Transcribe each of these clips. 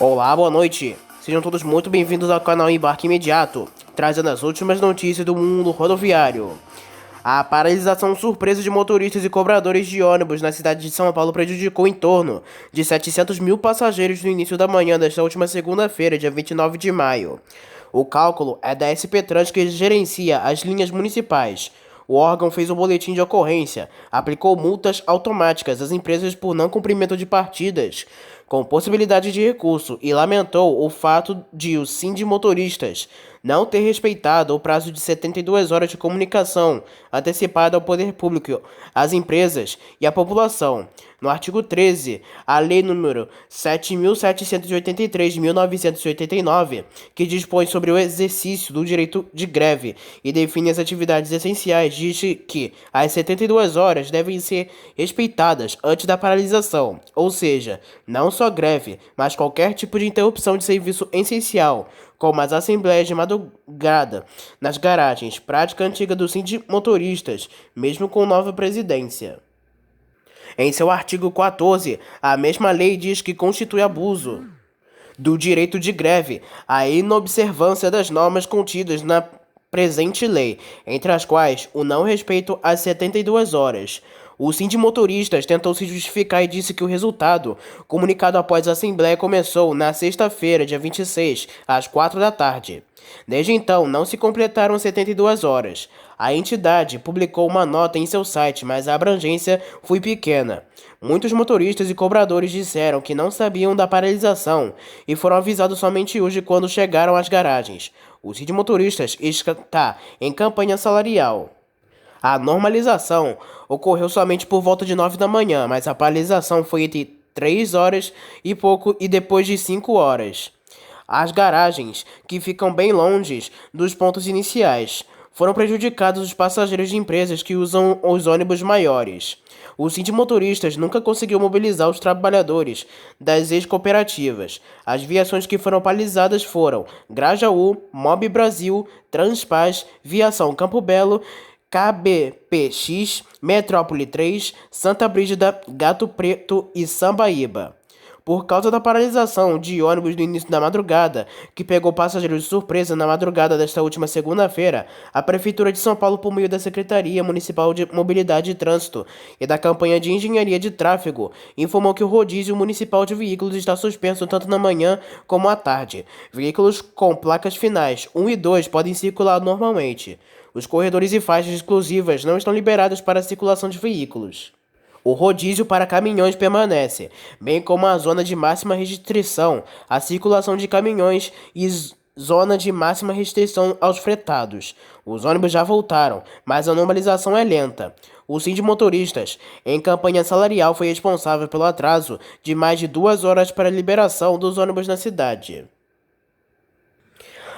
Olá, boa noite. Sejam todos muito bem-vindos ao canal Embarque Imediato, trazendo as últimas notícias do mundo rodoviário. A paralisação surpresa de motoristas e cobradores de ônibus na cidade de São Paulo prejudicou em torno de 700 mil passageiros no início da manhã desta última segunda-feira, dia 29 de maio. O cálculo é da SP Trans, que gerencia as linhas municipais. O órgão fez um boletim de ocorrência, aplicou multas automáticas às empresas por não cumprimento de partidas, com possibilidade de recurso, e lamentou o fato de o Sindimotoristas não ter respeitado o prazo de 72 horas de comunicação antecipada ao poder público, às empresas e à população. No artigo 13, a Lei número 7.783 de 1989, que dispõe sobre o exercício do direito de greve e define as atividades essenciais, diz que as 72 horas devem ser respeitadas antes da paralisação, ou seja, não só greve, mas qualquer tipo de interrupção de serviço essencial, como as assembleias de madrugada nas garagens, prática antiga dos sindimotoristas, mesmo com nova presidência. Em seu artigo 14, a mesma lei diz que constitui abuso do direito de greve a inobservância das normas contidas na presente lei, entre as quais o não respeito às 72 horas. O Sindimotoristas tentou se justificar e disse que o resultado, comunicado após a Assembleia, começou na sexta-feira, dia 26, às 4 da tarde. Desde então, não se completaram 72 horas. A entidade publicou uma nota em seu site, mas a abrangência foi pequena. Muitos motoristas e cobradores disseram que não sabiam da paralisação e foram avisados somente hoje quando chegaram às garagens. O Sindimotoristas está em campanha salarial. A normalização ocorreu somente por volta de 9 da manhã, mas a paralisação foi entre 3 horas e pouco e depois de 5 horas. As garagens, que ficam bem longe dos pontos iniciais, foram prejudicados os passageiros de empresas que usam os ônibus maiores. O Sindimotoristas nunca conseguiu mobilizar os trabalhadores das ex-cooperativas. As viações que foram paralisadas foram Grajaú, Mob Brasil, Transpaz, Viação Campo Belo, KBPX, Metrópole 3, Santa Brígida, Gato Preto e Sambaíba. Por causa da paralisação de ônibus no início da madrugada, que pegou passageiros de surpresa na madrugada desta última segunda-feira, a Prefeitura de São Paulo, por meio da Secretaria Municipal de Mobilidade e Trânsito e da Campanha de Engenharia de Tráfego, informou que o rodízio municipal de veículos está suspenso tanto na manhã como à tarde. Veículos com placas finais 1 e 2 podem circular normalmente. Os corredores e faixas exclusivas não estão liberados para a circulação de veículos. O rodízio para caminhões permanece, bem como a zona de máxima restrição à circulação de caminhões e zona de máxima restrição aos fretados. Os ônibus já voltaram, mas a normalização é lenta. O Sindimotoristas, em campanha salarial, foi responsável pelo atraso de mais de 2 horas para a liberação dos ônibus na cidade.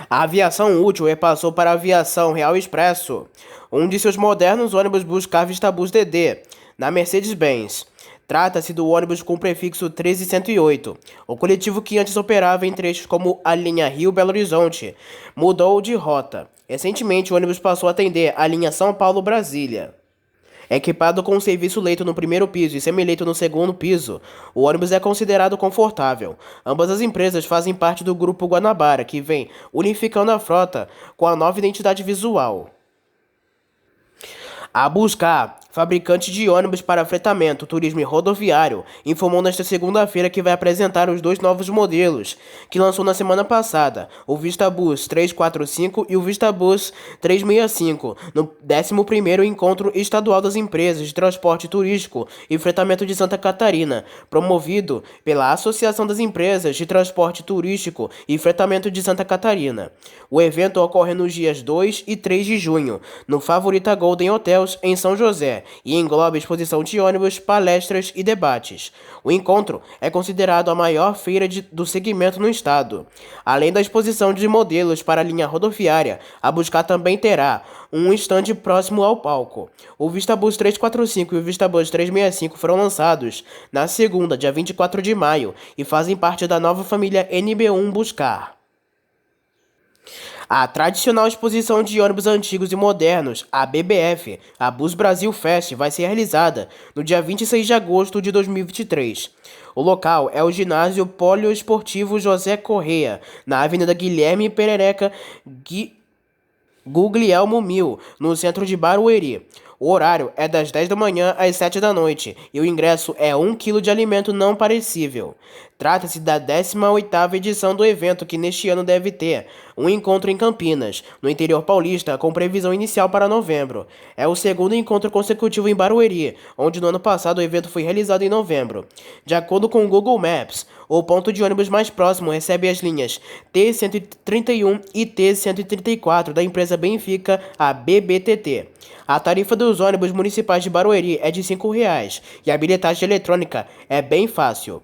A aviação útil repassou para a aviação Real Expresso. Um de seus modernos ônibus buscava Vistabus DD, na Mercedes-Benz. Trata-se do ônibus com prefixo 13108. O coletivo, que antes operava em trechos como a linha Rio-Belo Horizonte, mudou de rota. Recentemente, o ônibus passou a atender a linha São Paulo-Brasília. Equipado com serviço leito no primeiro piso e semileito no segundo piso, o ônibus é considerado confortável. Ambas as empresas fazem parte do Grupo Guanabara, que vem unificando a frota com a nova identidade visual. A Buscar, fabricante de ônibus para fretamento, turismo e rodoviário, informou nesta segunda-feira que vai apresentar os 2 novos modelos que lançou na semana passada, o Vistabus 345 e o Vistabus 365, no 11º Encontro Estadual das Empresas de Transporte Turístico e Fretamento de Santa Catarina, promovido pela Associação das Empresas de Transporte Turístico e Fretamento de Santa Catarina. O evento ocorre nos dias 2 e 3 de junho, no Favorita Golden Hotel, em São José, e engloba exposição de ônibus, palestras e debates. O encontro é considerado a maior feira do segmento no estado. Além da exposição de modelos para a linha rodoviária, a Buscar também terá um estande próximo ao palco. O Vistabus 345 e o Vistabus 365 foram lançados na segunda, dia 24 de maio, e fazem parte da nova família NB1 Buscar. A tradicional exposição de ônibus antigos e modernos, a BBF, a Bus Brasil Fest, vai ser realizada no dia 26 de agosto de 2023. O local é o ginásio poliesportivo José Correia, na Avenida Guilherme Perereca Guglielmo Mil, no centro de Barueri. O horário é das 10 da manhã às 7 da noite e o ingresso é 1 quilo de alimento não perecível. Trata-se da 18ª edição do evento, que neste ano deve ter um encontro em Campinas, no interior paulista, com previsão inicial para novembro. É o segundo encontro consecutivo em Barueri, onde no ano passado o evento foi realizado em novembro. De acordo com o Google Maps, o ponto de ônibus mais próximo recebe as linhas T-131 e T-134 da empresa Benfica, a BBTT. A tarifa dos ônibus municipais de Barueri é de R$ 5,00 e a bilhetagem eletrônica é bem fácil.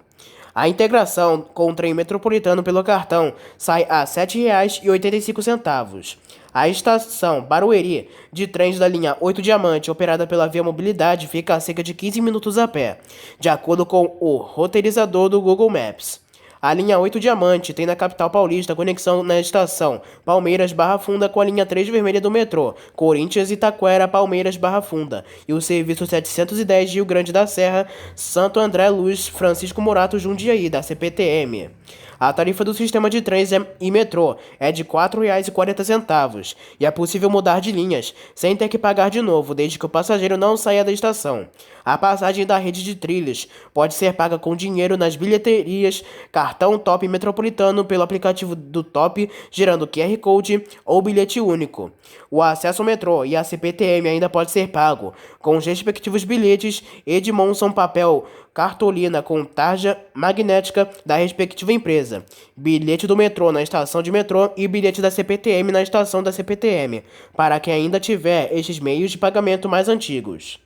A integração com o trem metropolitano pelo cartão sai a R$ 7,85. A estação Barueri de trens da linha 8 Diamante, operada pela Via Mobilidade, fica a cerca de 15 minutos a pé, de acordo com o roteirizador do Google Maps. A linha 8 Diamante tem na capital paulista conexão na estação Palmeiras-Barra Funda com a linha 3 vermelha do metrô, Corinthians, Itaquera, Palmeiras-Barra Funda, e o serviço 710 de Rio Grande da Serra, Santo André Luz, Francisco Morato, Jundiaí, da CPTM. A tarifa do sistema de trens e metrô é de R$ 4,40 e é possível mudar de linhas sem ter que pagar de novo, desde que o passageiro não saia da estação. A passagem da rede de trilhos pode ser paga com dinheiro nas bilheterias, cartão Top Metropolitano pelo aplicativo do Top, gerando QR Code ou bilhete único. O acesso ao metrô e à CPTM ainda pode ser pago com os respectivos bilhetes Edmondson papel cartolina com tarja magnética da respectiva empresa, bilhete do metrô na estação de metrô e bilhete da CPTM na estação da CPTM, para quem ainda tiver estes meios de pagamento mais antigos.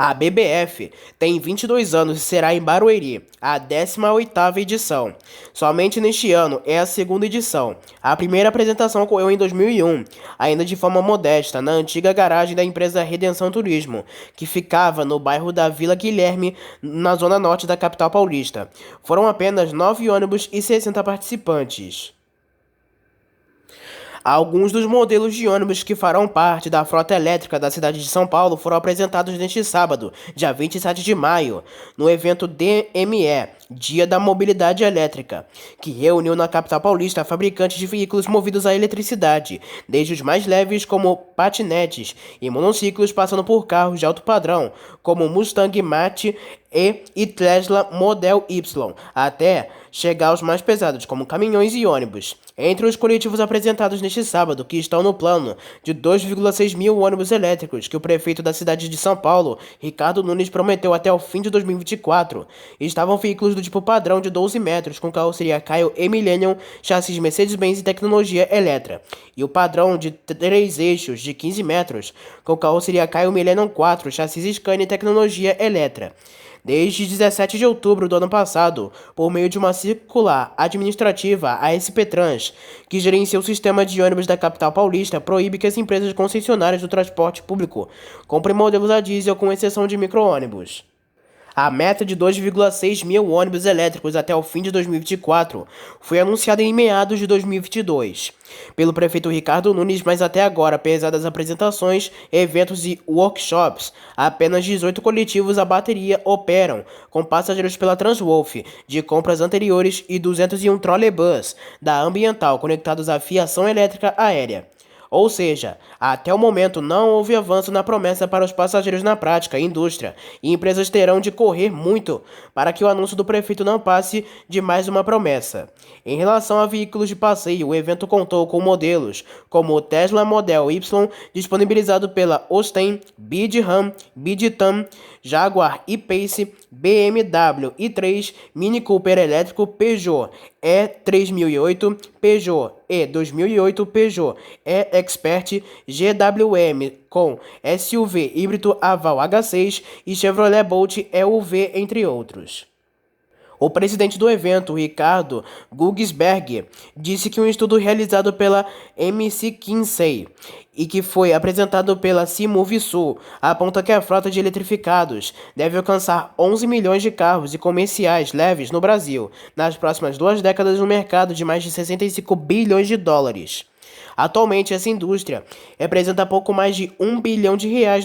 A BBF tem 22 anos e será em Barueri, a 18ª edição. Somente neste ano é a segunda edição. A primeira apresentação ocorreu em 2001, ainda de forma modesta, na antiga garagem da empresa Redenção Turismo, que ficava no bairro da Vila Guilherme, na zona norte da capital paulista. Foram apenas 9 ônibus e 60 participantes. Alguns dos modelos de ônibus que farão parte da frota elétrica da cidade de São Paulo foram apresentados neste sábado, dia 27 de maio, no evento DME, Dia da Mobilidade Elétrica, que reuniu na capital paulista fabricantes de veículos movidos à eletricidade, desde os mais leves como patinetes e monociclos, passando por carros de alto padrão, como Mustang Mach-E e Tesla Model Y, até chegar aos mais pesados, como caminhões e ônibus. Entre os coletivos apresentados neste sábado, que estão no plano de 2,6 mil ônibus elétricos que o prefeito da cidade de São Paulo, Ricardo Nunes, prometeu até o fim de 2024, estavam veículos do tipo padrão de 12 metros, com carroceria Caio e Millennium, chassis Mercedes-Benz e tecnologia Eletra, e o padrão de 3 eixos de 15 metros, com carroceria Caio Millennium 4, chassis Scania e tecnologia Eletra. Desde 17 de outubro do ano passado, por meio de uma circular administrativa, a SP Trans, que gerencia o sistema de ônibus da capital paulista, proíbe que as empresas concessionárias do transporte público comprem modelos a diesel, com exceção de micro-ônibus. A meta de 2,6 mil ônibus elétricos até o fim de 2024 foi anunciada em meados de 2022 pelo prefeito Ricardo Nunes, mas até agora, apesar das apresentações, eventos e workshops, apenas 18 coletivos a bateria operam, com passageiros pela Transwolf de compras anteriores e 201 trolleybus da Ambiental conectados à fiação elétrica aérea. Ou seja, até o momento não houve avanço na promessa para os passageiros na prática, indústria e empresas terão de correr muito para que o anúncio do prefeito não passe de mais uma promessa. Em relação a veículos de passeio, o evento contou com modelos como o Tesla Model Y, disponibilizado pela Osten, Bid Ram, Bid Tam, Jaguar E-Pace, BMW i3, Mini Cooper elétrico, Peugeot E3008, Peugeot E2008, Peugeot E-Expert, GWM com SUV híbrido Aval H6 e Chevrolet Bolt EUV, entre outros. O presidente do evento, Ricardo Gugsberg, disse que um estudo realizado pela McKinsey e que foi apresentado pela Sul aponta que a frota de eletrificados deve alcançar 11 milhões de carros e comerciais leves no Brasil nas próximas 2 décadas, no mercado de mais de 65 bilhões de dólares. Atualmente, essa indústria representa pouco mais de R$ 1 bilhão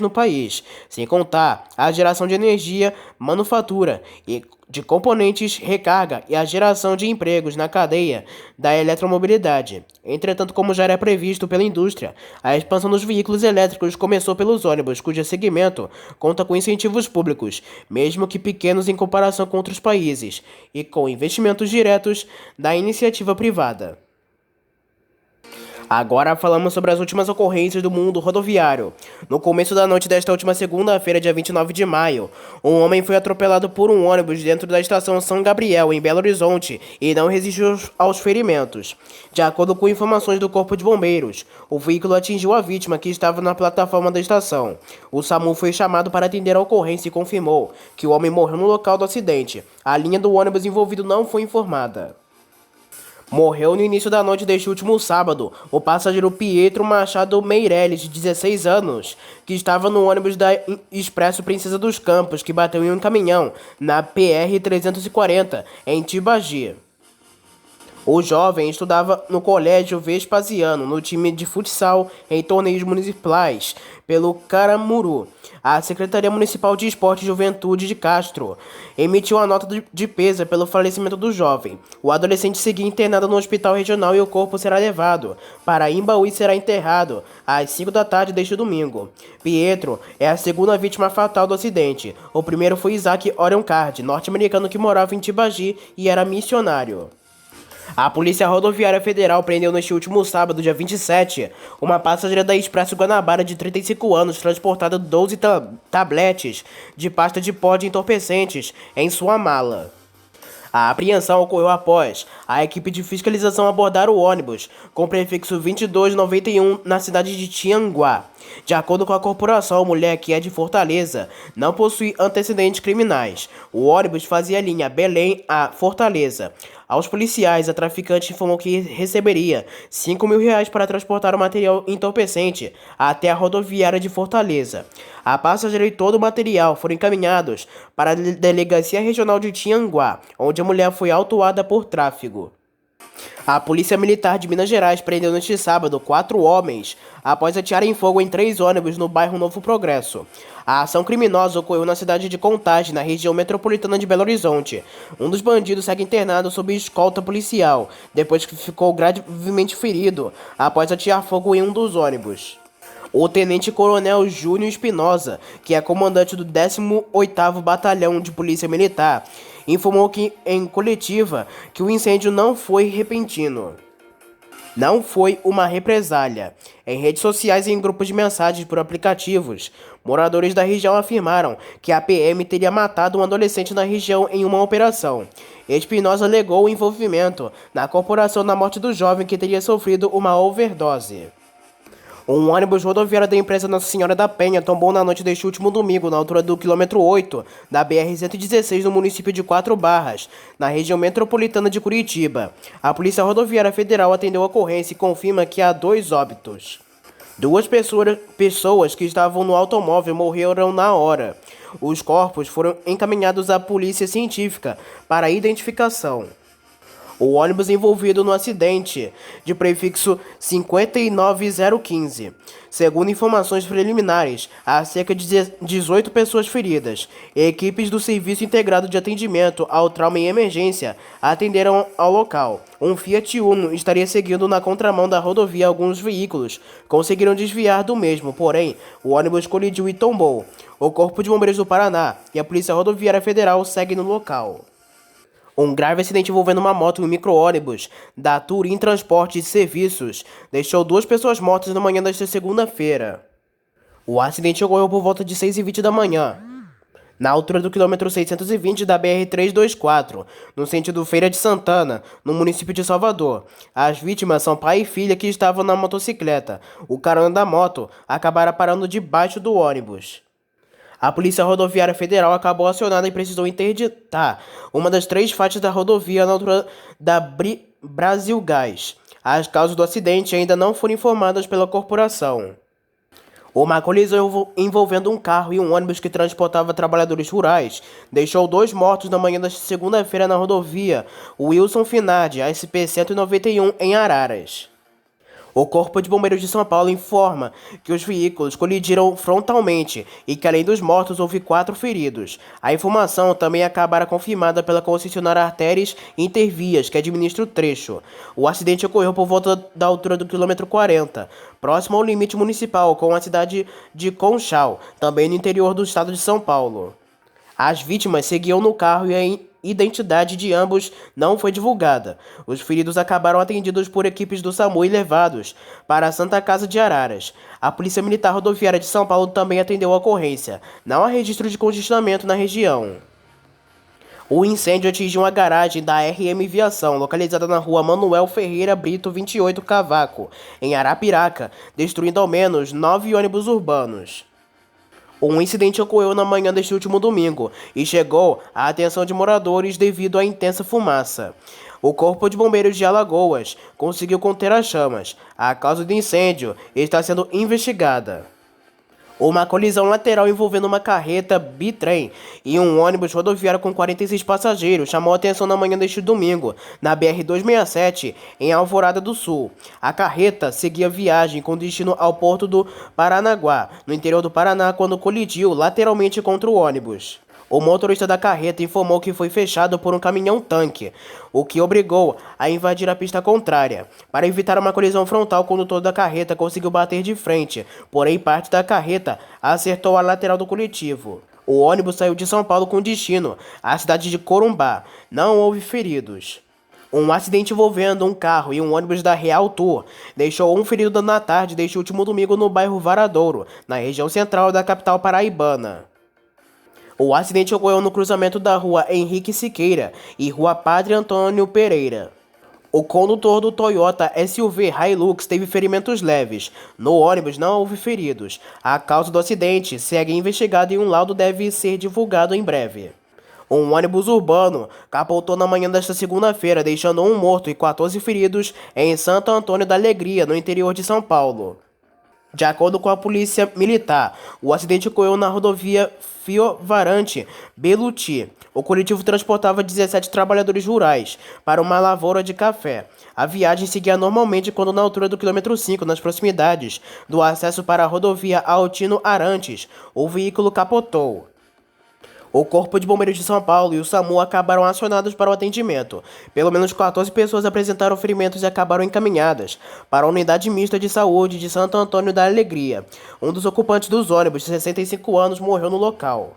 no país, sem contar a geração de energia, manufatura e de componentes, recarga e a geração de empregos na cadeia da eletromobilidade. Entretanto, como já era previsto pela indústria, a expansão dos veículos elétricos começou pelos ônibus, cujo segmento conta com incentivos públicos, mesmo que pequenos em comparação com outros países, e com investimentos diretos da iniciativa privada. Agora falamos sobre as últimas ocorrências do mundo rodoviário. No começo da noite desta última segunda-feira, dia 29 de maio, um homem foi atropelado por um ônibus dentro da estação São Gabriel, em Belo Horizonte, e não resistiu aos ferimentos. De acordo com informações do Corpo de Bombeiros, o veículo atingiu a vítima, que estava na plataforma da estação. O SAMU foi chamado para atender a ocorrência e confirmou que o homem morreu no local do acidente. A linha do ônibus envolvido não foi informada. Morreu no início da noite deste último sábado o passageiro Pietro Machado Meirelles, de 16 anos, que estava no ônibus da Expresso Princesa dos Campos, que bateu em um caminhão na PR-340, em Tibagi. O jovem estudava no Colégio Vespasiano, no time de futsal em torneios municipais, pelo Caramuru. A Secretaria Municipal de Esporte e Juventude de Castro emitiu a nota de pesa pelo falecimento do jovem. O adolescente seguia internado no hospital regional e o corpo será levado para Imbaú e será enterrado às 5 da tarde deste domingo. Pietro é a segunda vítima fatal do acidente. O primeiro foi Isaac Orion Card, norte-americano que morava em Tibagi e era missionário. A Polícia Rodoviária Federal prendeu neste último sábado, dia 27, uma passageira da Expresso Guanabara de 35 anos, transportada 12 tabletes de pasta de pó de entorpecentes em sua mala. A apreensão ocorreu após a equipe de fiscalização abordar o ônibus com prefixo 2291 na cidade de Tianguá. De acordo com a corporação, a mulher, que é de Fortaleza, não possui antecedentes criminais. O ônibus fazia a linha Belém a Fortaleza. Aos policiais, a traficante informou que receberia R$ 5.000 para transportar o material entorpecente até a rodoviária de Fortaleza. A passageira e todo o material foram encaminhados para a Delegacia Regional de Tianguá, onde a mulher foi autuada por tráfico. A Polícia Militar de Minas Gerais prendeu neste sábado 4 homens após atearem fogo em 3 ônibus no bairro Novo Progresso. A ação criminosa ocorreu na cidade de Contagem, na região metropolitana de Belo Horizonte. Um dos bandidos segue internado sob escolta policial, depois que ficou gravemente ferido após atear fogo em um dos ônibus. O tenente-coronel Júnior Espinosa, que é comandante do 18º Batalhão de Polícia Militar, informou que em coletiva que o incêndio não foi repentino. Não foi uma represália. Em redes sociais e em grupos de mensagens por aplicativos, moradores da região afirmaram que a PM teria matado um adolescente na região em uma operação. Espinosa alegou o envolvimento na corporação na morte do jovem, que teria sofrido uma overdose. Um ônibus rodoviário da empresa Nossa Senhora da Penha tombou na noite deste último domingo, na altura do quilômetro 8 da BR-116, no município de Quatro Barras, na região metropolitana de Curitiba. A Polícia Rodoviária Federal atendeu a ocorrência e confirma que há 2 óbitos. 2 pessoas que estavam no automóvel morreram na hora. Os corpos foram encaminhados à Polícia Científica para identificação. O ônibus envolvido no acidente, de prefixo 59015. Segundo informações preliminares, há cerca de 18 pessoas feridas. Equipes do Serviço Integrado de Atendimento ao Trauma e Emergência atenderam ao local. Um Fiat Uno estaria seguindo na contramão da rodovia. Alguns veículos conseguiram desviar do mesmo, porém, o ônibus colidiu e tombou. O Corpo de Bombeiros do Paraná e a Polícia Rodoviária Federal seguem no local. Um grave acidente envolvendo uma moto e um micro-ônibus da Turim Transporte e Serviços deixou 2 pessoas mortas na manhã desta segunda-feira. O acidente ocorreu por volta de 6h20 da manhã, na altura do quilômetro 620 da BR-324, no sentido Feira de Santana, no município de Salvador. As vítimas são pai e filha que estavam na motocicleta. O carona da moto acabaram parando debaixo do ônibus. A Polícia Rodoviária Federal acabou acionada e precisou interditar uma das 3 faixas da rodovia na altura da Brasil Gás. As causas do acidente ainda não foram informadas pela corporação. Uma colisão envolvendo um carro e um ônibus que transportava trabalhadores rurais deixou 2 mortos na manhã desta segunda-feira na rodovia Wilson Finardi, SP-191, em Araras. O Corpo de Bombeiros de São Paulo informa que os veículos colidiram frontalmente e que, além dos mortos, houve 4 feridos. A informação também acabara confirmada pela concessionária Artérias Intervias, que administra o trecho. O acidente ocorreu por volta da altura do quilômetro 40, próximo ao limite municipal com a cidade de Conchal, também no interior do estado de São Paulo. As vítimas seguiam no carro e a identidade de ambos não foi divulgada. Os feridos acabaram atendidos por equipes do SAMU e levados para a Santa Casa de Araras. A Polícia Militar Rodoviária de São Paulo também atendeu a ocorrência. Não há registro de congestionamento na região. O incêndio atingiu uma garagem da RM Viação, localizada na rua Manuel Ferreira Brito 28 Cavaco, em Arapiraca, destruindo ao menos 9 ônibus urbanos. Um incidente ocorreu na manhã deste último domingo e chegou à atenção de moradores devido à intensa fumaça. O Corpo de Bombeiros de Alagoas conseguiu conter as chamas. A causa do incêndio está sendo investigada. Uma colisão lateral envolvendo uma carreta bitrem e um ônibus rodoviário com 46 passageiros chamou a atenção na manhã deste domingo, na BR-267, em Alvorada do Sul. A carreta seguia viagem com destino ao porto do Paranaguá, no interior do Paraná, quando colidiu lateralmente contra o ônibus. O motorista da carreta informou que foi fechado por um caminhão-tanque, o que obrigou a invadir a pista contrária. Para evitar uma colisão frontal, o condutor da carreta conseguiu bater de frente, porém parte da carreta acertou a lateral do coletivo. O ônibus saiu de São Paulo com destino à cidade de Corumbá. Não houve feridos. Um acidente envolvendo um carro e um ônibus da Real Tour deixou um ferido na tarde deste último domingo no bairro Varadouro, na região central da capital paraibana. O acidente ocorreu no cruzamento da rua Henrique Siqueira e rua Padre Antônio Pereira. O condutor do Toyota SUV Hilux teve ferimentos leves. No ônibus não houve feridos. A causa do acidente segue investigada e um laudo deve ser divulgado em breve. Um ônibus urbano capotou na manhã desta segunda-feira, deixando um morto e 14 feridos em Santo Antônio da Alegria, no interior de São Paulo. De acordo com a Polícia Militar, o acidente ocorreu na rodovia Fiovarante Beluti. O coletivo transportava 17 trabalhadores rurais para uma lavoura de café. A viagem seguia normalmente quando, na altura do quilômetro 5, nas proximidades do acesso para a rodovia Altino Arantes, o veículo capotou. O Corpo de Bombeiros de São Paulo e o SAMU acabaram acionados para o atendimento. Pelo menos 14 pessoas apresentaram ferimentos e acabaram encaminhadas para a Unidade Mista de Saúde de Santo Antônio da Alegria. Um dos ocupantes dos ônibus, de 65 anos, morreu no local.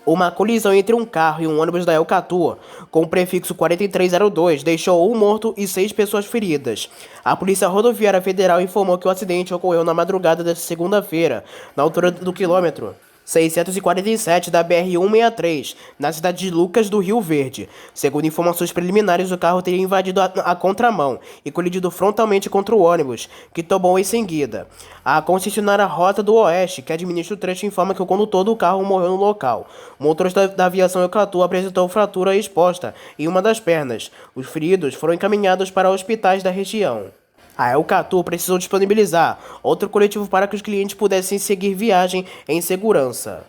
Uma colisão entre um carro e um ônibus da Elcatu, com o prefixo 4302, deixou um morto e 6 pessoas feridas. A Polícia Rodoviária Federal informou que o acidente ocorreu na madrugada desta segunda-feira, na altura do quilômetro 647 da BR-163, na cidade de Lucas do Rio Verde. Segundo informações preliminares, o carro teria invadido a contramão e colidido frontalmente contra o ônibus, que tombou em seguida. A concessionária Rota do Oeste, que administra o trecho, informa que o condutor do carro morreu no local. O motorista da aviação Eucatu apresentou fratura exposta em uma das pernas. Os feridos foram encaminhados para hospitais da região. A Elcatu precisou disponibilizar outro coletivo para que os clientes pudessem seguir viagem em segurança.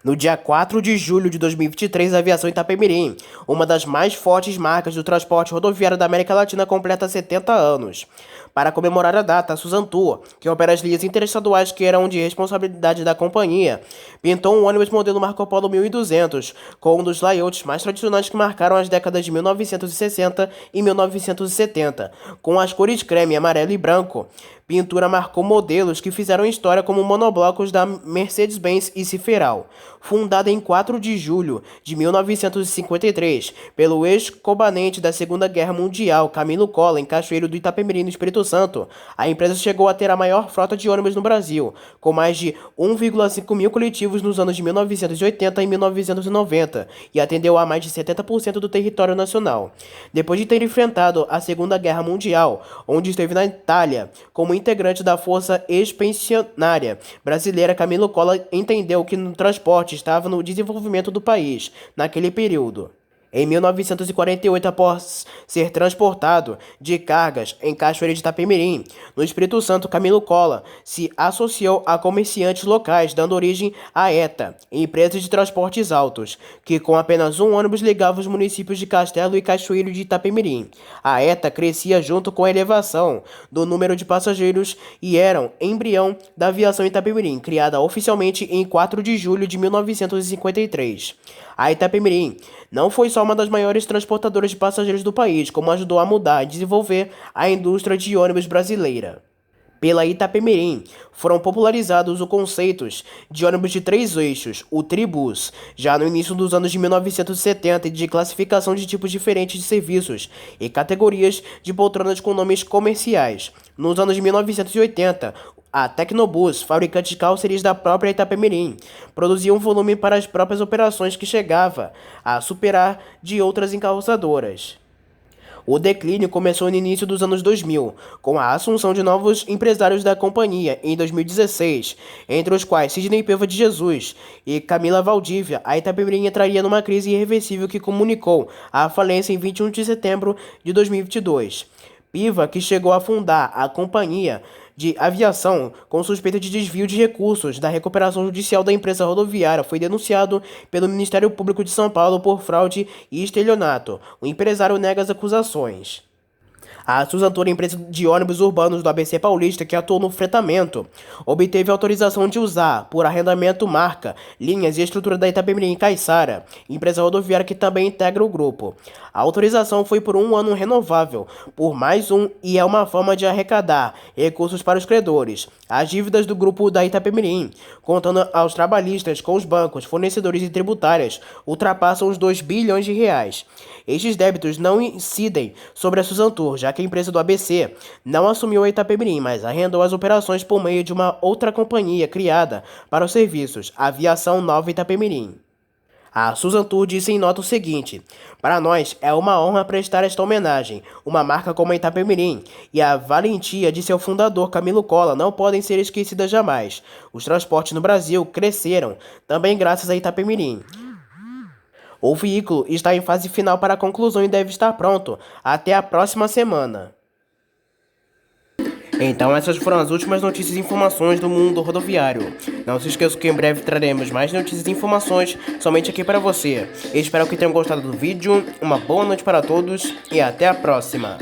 No dia 4 de julho de 2023, a Aviação Itapemirim, uma das mais fortes marcas do transporte rodoviário da América Latina, completa 70 anos. Para comemorar a data, a Suzantur, que opera as linhas interestaduais que eram de responsabilidade da companhia, pintou um ônibus modelo Marco Polo 1200, com um dos layouts mais tradicionais que marcaram as décadas de 1960 e 1970, com as cores creme, amarelo e branco. Pintura marcou modelos que fizeram história, como monoblocos da Mercedes-Benz e Ciferal. Fundada em 4 de julho de 1953 pelo ex-combatente da Segunda Guerra Mundial, Camilo Cola, em Cachoeiro do Itapemirim, no Espírito Santo, a empresa chegou a ter a maior frota de ônibus no Brasil, com mais de 1,5 mil coletivos nos anos de 1980 e 1990, e atendeu a mais de 70% do território nacional. Depois de ter enfrentado a Segunda Guerra Mundial, onde esteve na Itália, como integrante da Força Expedicionária Brasileira, Camilo Cola entendeu que no transporte estava no desenvolvimento do país naquele período. Em 1948, após ser transportado de cargas em Cachoeira de Itapemirim, no Espírito Santo, Camilo Cola se associou a comerciantes locais, dando origem à ETA, empresa de transportes altos, que com apenas um ônibus ligava os municípios de Castelo e Cachoeiro de Itapemirim. A ETA crescia junto com a elevação do número de passageiros e era um embrião da aviação Itapemirim, criada oficialmente em 4 de julho de 1953. A Itapemirim não foi só uma das maiores transportadoras de passageiros do país, como ajudou a mudar e desenvolver a indústria de ônibus brasileira. Pela Itapemirim, foram popularizados os conceitos de ônibus de 3 eixos, o Tribus, já no início dos anos de 1970 e de classificação de tipos diferentes de serviços e categorias de poltronas com nomes comerciais. Nos anos de 1980, a Tecnobus, fabricante de carrocerias da própria Itapemirim, produzia um volume para as próprias operações que chegava a superar de outras encarroçadoras. O declínio começou no início dos anos 2000, com a assunção de novos empresários da companhia em 2016, entre os quais Sidney Peva de Jesus e Camila Valdívia. A Itapemirim entraria numa crise irreversível que comunicou a falência em 21 de setembro de 2022. Piva, que chegou a fundar a companhia de aviação com suspeita de desvio de recursos da recuperação judicial da empresa rodoviária, foi denunciado pelo Ministério Público de São Paulo por fraude e estelionato. O empresário nega as acusações. A Suzantura, empresa de ônibus urbanos do ABC Paulista que atuou no fretamento, obteve autorização de usar, por arrendamento, marca, linhas e estrutura da Itapemirim Caiçara, empresa rodoviária que também integra o grupo. A autorização foi por um ano renovável, por mais um, e é uma forma de arrecadar recursos para os credores. As dívidas do grupo da Itapemirim, contando aos trabalhistas com os bancos, fornecedores e tributárias, ultrapassam os 2 bilhões de reais. Estes débitos não incidem sobre a Suzantur, já que a empresa do ABC não assumiu a Itapemirim, mas arrendou as operações por meio de uma outra companhia criada para os serviços, a Aviação Nova Itapemirim. A Suzantur disse em nota o seguinte: para nós é uma honra prestar esta homenagem. Uma marca como a Itapemirim e a valentia de seu fundador Camilo Cola não podem ser esquecidas jamais. Os transportes no Brasil cresceram, também graças a Itapemirim. O veículo está em fase final para a conclusão e deve estar pronto até a próxima semana. Então essas foram as últimas notícias e informações do mundo rodoviário. Não se esqueça que em breve traremos mais notícias e informações somente aqui para você. Eu espero que tenham gostado do vídeo, uma boa noite para todos e até a próxima.